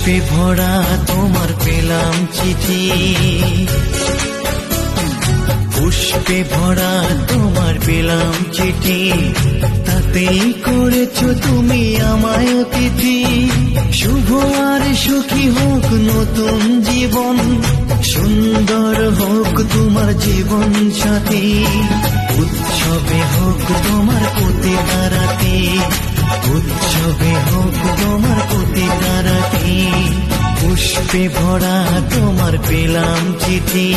পুষ্পে ভরা তোমার পেলাম চিঠি, পুষ্পে ভরা তোমার পেলাম চিঠি, তাতেই করেছো তুমি আমায় অতিথি। শুভ আর সুখী হোক নতুন জীবন, সুন্দর হোক তোমার জীবন সাথী। উৎসবে হোক তোমার প্রতিটা রাতি, উৎসবে হোক তোমার প্রতিটা রাতি। পুষ্পে ভরা তোমার পেলাম চিঠি।